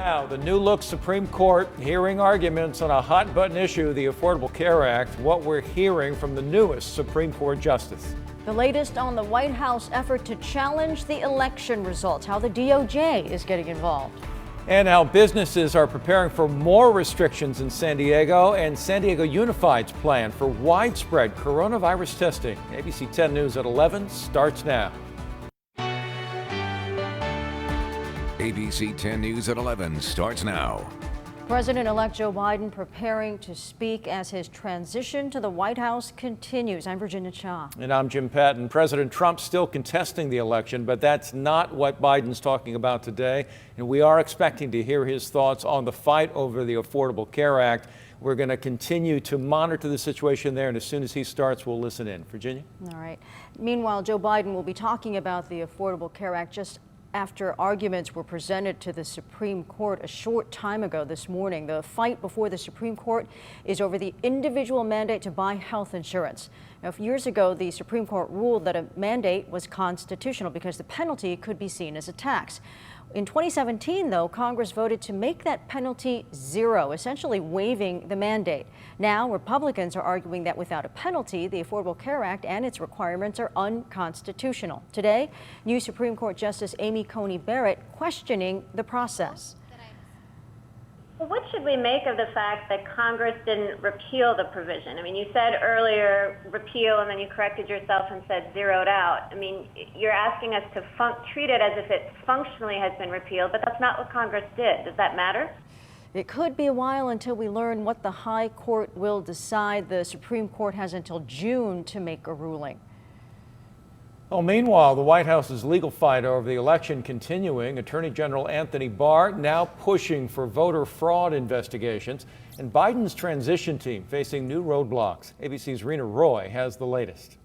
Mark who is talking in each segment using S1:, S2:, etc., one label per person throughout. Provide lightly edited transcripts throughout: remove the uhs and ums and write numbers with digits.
S1: Now, the new look Supreme Court hearing arguments on a hot button issue, the Affordable Care Act, what we're hearing from the newest Supreme Court justice.
S2: The latest on the White House effort to challenge the election results, how the DOJ is getting involved.
S1: And how businesses are preparing for more restrictions in San Diego, and San Diego Unified's plan for widespread coronavirus testing. ABC 10 News at 11 starts now.
S3: ABC 10 News at 11 starts now.
S2: President-elect Joe Biden preparing to speak as his transition to the White House continues. I'm Virginia Cha.
S1: And I'm Jim Patton. President Trump still contesting the election, but that's not what Biden's talking about today. And we are expecting to hear his thoughts on the fight over the Affordable Care Act. We're going to continue to monitor the situation there, and as soon as he starts, we'll listen in. Virginia?
S2: All right. Meanwhile, Joe Biden will be talking about the Affordable Care Act just after arguments were presented to the Supreme Court a short time ago this morning. The fight before the Supreme Court is over the individual mandate to buy health insurance. Now, years ago, the Supreme Court ruled that a mandate was constitutional because the penalty could be seen as a tax. In 2017, though, Congress voted to make that penalty zero, essentially waiving the mandate. Now, Republicans are arguing that without a penalty, the Affordable Care Act and its requirements are unconstitutional. Today, new Supreme Court Justice Amy Coney Barrett questioning the process.
S4: Well, what should we make of the fact that Congress didn't repeal the provision? I mean, you said earlier repeal, and then you corrected yourself and said zeroed out. I mean, you're asking us to treat it as if it functionally has been repealed, but that's not what Congress did. Does that matter?
S2: It could be a while until we learn what the High Court will decide. The Supreme Court has until June to make a ruling.
S1: Well, meanwhile, the White House's legal fight over the election continuing. Attorney General Anthony Barr now pushing for voter fraud investigations, and Biden's transition team facing new roadblocks. ABC's Rena Roy has the latest.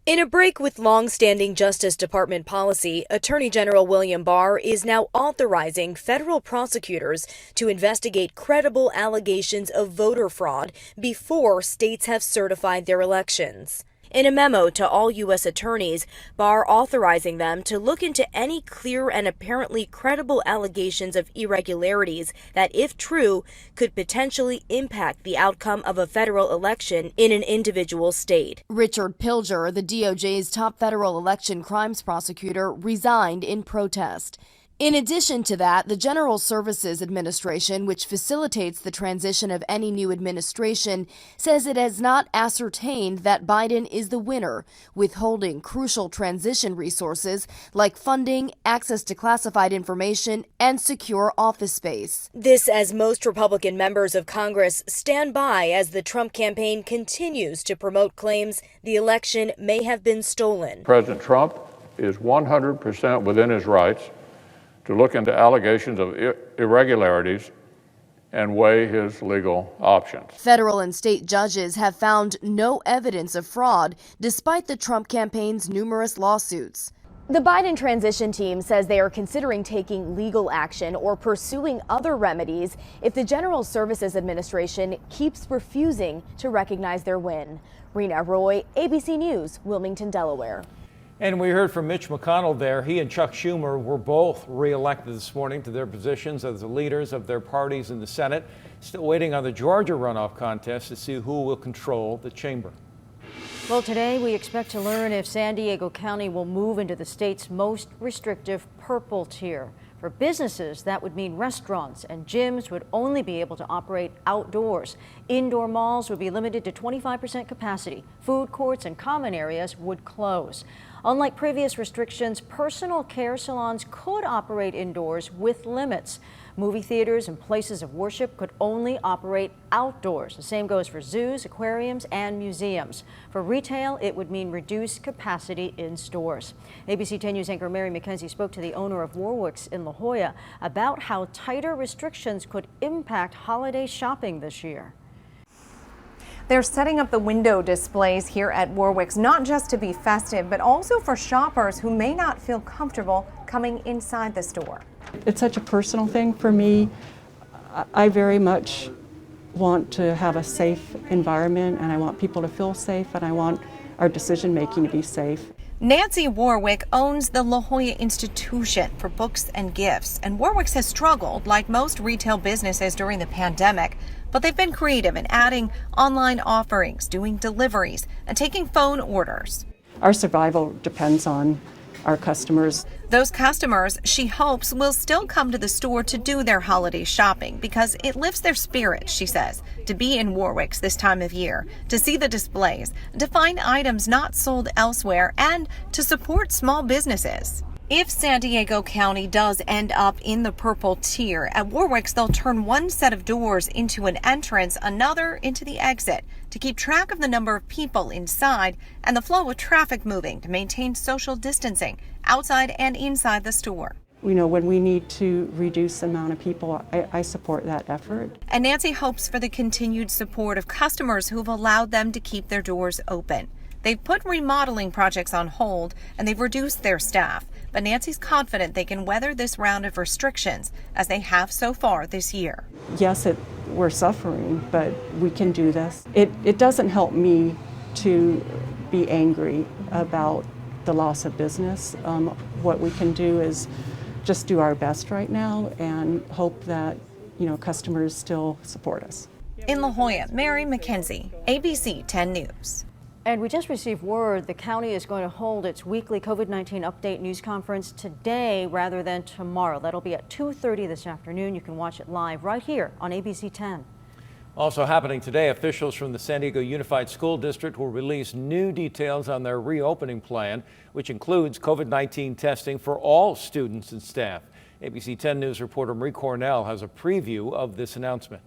S5: In a break with long-standing Justice Department policy, Attorney General William Barr is now authorizing federal prosecutors to investigate credible allegations of voter fraud before states have certified their elections. In a memo to all U.S. attorneys, Barr authorizing them to look into any clear and apparently credible allegations of irregularities that, if true, could potentially impact the outcome of a federal election in an individual state.
S6: Richard Pilger, the DOJ's top federal election crimes prosecutor, resigned in protest. In addition to that, the General Services Administration, which facilitates the transition of any new administration, says it has not ascertained that Biden is the winner, withholding crucial transition resources like funding, access to classified information, and secure office space.
S5: This as most Republican members of Congress stand by as the Trump campaign continues to promote claims the election may have been stolen.
S7: President Trump is 100% within his rights to look into allegations of irregularities and weigh his legal options.
S6: Federal and state judges have found no evidence of fraud despite the Trump campaign's numerous lawsuits.
S8: The Biden transition team says they are considering taking legal action or pursuing other remedies if the General Services Administration keeps refusing to recognize their win. Rena Roy, ABC News, Wilmington, Delaware.
S1: And we heard from Mitch McConnell there. He and Chuck Schumer were both reelected this morning to their positions as the leaders of their parties in the Senate. Still waiting on the Georgia runoff contest to see who will control the chamber.
S2: Well, today we expect to learn if San Diego County will move into the state's most restrictive purple tier. For businesses, that would mean restaurants and gyms would only be able to operate outdoors. Indoor malls would be limited to 25% capacity. Food courts and common areas would close. Unlike previous restrictions, personal care salons could operate indoors with limits. Movie theaters and places of worship could only operate outdoors. The same goes for zoos, aquariums, and museums. For retail, it would mean reduced capacity in stores. ABC 10 News anchor Mary McKenzie spoke to the owner of Warwick's in La Jolla about how tighter restrictions could impact holiday shopping this year.
S9: They're setting up the window displays here at Warwick's not just to be festive, but also for shoppers who may not feel comfortable coming inside the store.
S10: It's such a personal thing for me. I very much want to have a safe environment, and I want people to feel safe, and I want our decision making to be safe.
S9: Nancy Warwick owns the La Jolla Institution for Books and Gifts, and Warwick's has struggled like most retail businesses during the pandemic, but they've been creative in adding online offerings, doing deliveries, and taking phone orders.
S10: Our survival depends on our customers.
S9: Those customers, she hopes, will still come to the store to do their holiday shopping because it lifts their spirits, she says, to be in Warwick's this time of year, to see the displays, to find items not sold elsewhere, and to support small businesses. If San Diego County does end up in the purple tier, at Warwick's they'll turn one set of doors into an entrance, another into the exit, to keep track of the number of people inside and the flow of traffic moving to maintain social distancing outside and inside the store.
S10: You know, when we need to reduce the amount of people, I support that effort.
S9: And Nancy hopes for the continued support of customers who've allowed them to keep their doors open. They've put remodeling projects on hold and they've reduced their staff, but Nancy's confident they can weather this round of restrictions as they have so far this year.
S10: Yes, we're suffering, but we can do this. It doesn't help me to be angry about the loss of business. What we can do is just do our best right now and hope that, you know, customers still support us.
S9: In La Jolla, Mary McKenzie, ABC 10 News.
S2: And we just received word the county is going to hold its weekly COVID-19 update news conference today rather than tomorrow. That'll be at 2:30 this afternoon. You can watch it live right here on ABC 10.
S1: Also happening today, officials from the San Diego Unified School District will release new details on their reopening plan, which includes COVID-19 testing for all students and staff. ABC 10 News reporter Marie Cornell has a preview of this announcement.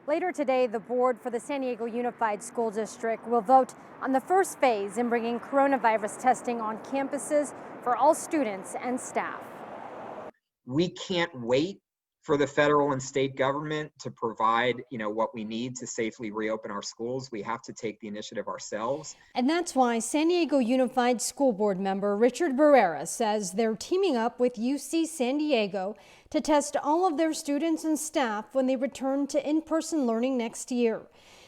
S11: Later today, the board for the San Diego Unified School District will vote on the first phase in bringing coronavirus testing on campuses for all students and staff.
S12: We can't wait for the federal and state government to provide, what we need to safely reopen our schools. We have to take the initiative ourselves.
S11: And that's why San Diego Unified School Board member Richard Barrera says they're teaming up with UC San Diego to test all of their students and staff when they return to in-person learning next year.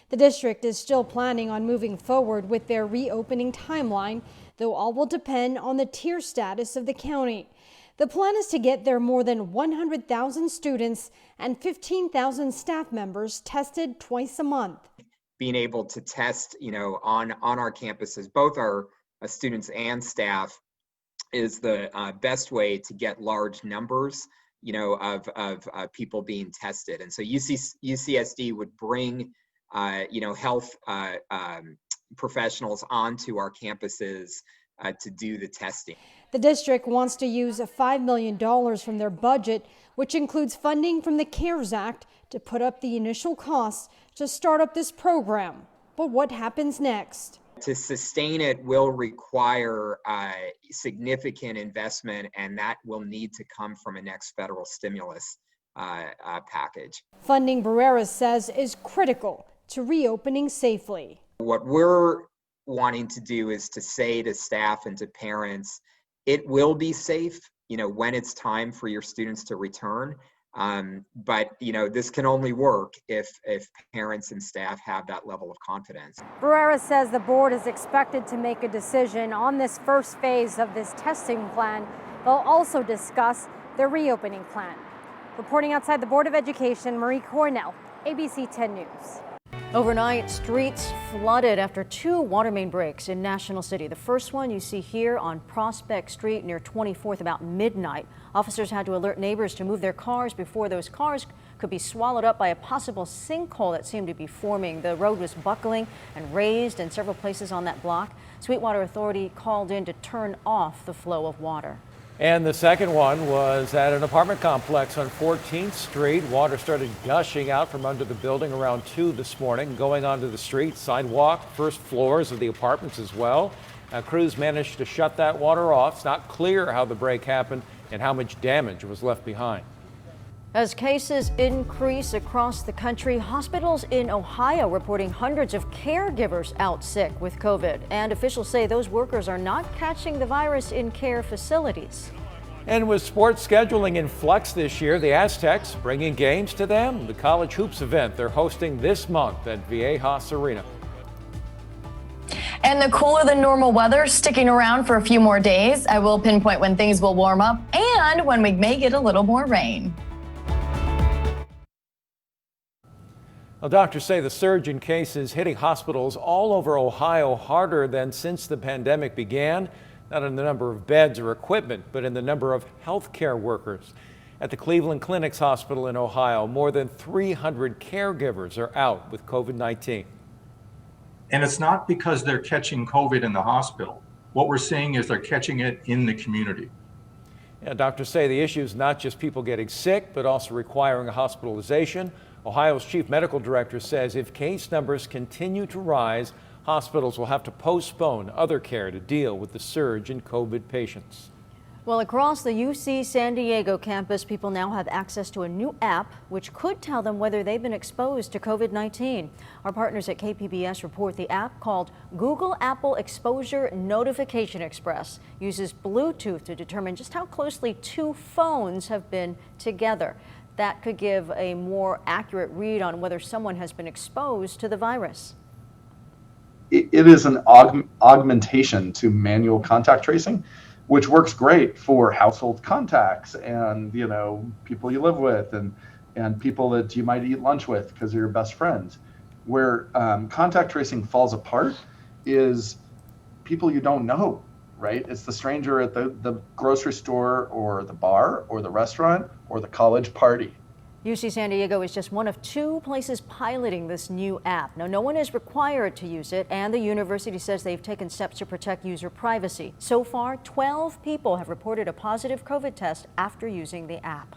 S11: The district is still planning on moving forward with their reopening timeline, though all will depend on the tier status of the county. The plan is to get their more than 100,000 students and 15,000 staff members tested twice a month.
S12: Being able to test, on our campuses, both our students and staff, is the best way to get large numbers, of people being tested. And so UCSD would bring, health professionals onto our campuses to do the testing.
S11: The district wants to use $5 million from their budget, which includes funding from the CARES Act, to put up the initial costs to start up this program. But what happens next?
S12: To sustain it will require significant investment, and that will need to come from a next federal stimulus package.
S11: Funding, Barrera says, is critical to reopening safely.
S12: What we're wanting to do is to say to staff and to parents, it will be safe, when it's time for your students to return. But this can only work if parents and staff have that level of confidence.
S11: Barrera says the board is expected to make a decision on this first phase of this testing plan. They'll also discuss their reopening plan. Reporting outside the Board of Education, Marie Cornell, ABC 10 News.
S2: Overnight, streets flooded after two water main breaks in National City. The first one you see here on Prospect Street near 24th about midnight. Officers had to alert neighbors to move their cars before those cars could be swallowed up by a possible sinkhole that seemed to be forming. The road was buckling and raised in several places on that block. Sweetwater Authority called in to turn off the flow of water.
S1: And the second one was at an apartment complex on 14th Street. Water started gushing out from under the building around 2 this morning, going onto the street, sidewalk, first floors of the apartments as well. Crews managed to shut that water off. It's not clear how the break happened and how much damage was left behind.
S2: As cases increase across the country, hospitals in Ohio reporting hundreds of caregivers out sick with COVID. And officials say those workers are not catching the virus in care facilities.
S1: And with sports scheduling in flux this year, the Aztecs bringing games to them. The college hoops event they're hosting this month at Viejas Arena.
S13: And the cooler than normal weather sticking around for a few more days. I will pinpoint when things will warm up and when we may get a little more rain.
S1: Well, doctors say the surge in cases hitting hospitals all over Ohio harder than since the pandemic began, not in the number of beds or equipment, but in the number of healthcare workers. At the Cleveland Clinics Hospital in Ohio, more than 300 caregivers are out with COVID-19.
S14: And it's not because they're catching COVID in the hospital. What we're seeing is they're catching it in the community.
S1: Yeah, doctors say the issue is not just people getting sick, but also requiring a hospitalization. Ohio's chief medical director says if case numbers continue to rise, hospitals will have to postpone other care to deal with the surge in COVID patients.
S2: Well, across the UC San Diego campus, people now have access to a new app which could tell them whether they've been exposed to COVID-19. Our partners at KPBS report the app, called Google Apple Exposure Notification Express, uses Bluetooth to determine just how closely two phones have been together. That could give a more accurate read on whether someone has been exposed to the virus.
S15: It is an augmentation to manual contact tracing, which works great for household contacts and, you know, people you live with and people that you might eat lunch with because they're your best friends. Where contact tracing falls apart is people you don't know, right? It's the stranger at the grocery store or the bar or the restaurant or the college party.
S2: UC San Diego is just one of 2 places piloting this new app. Now, no one is required to use it, and the university says they've taken steps to protect user privacy. So far, 12 people have reported a positive COVID test after using the app.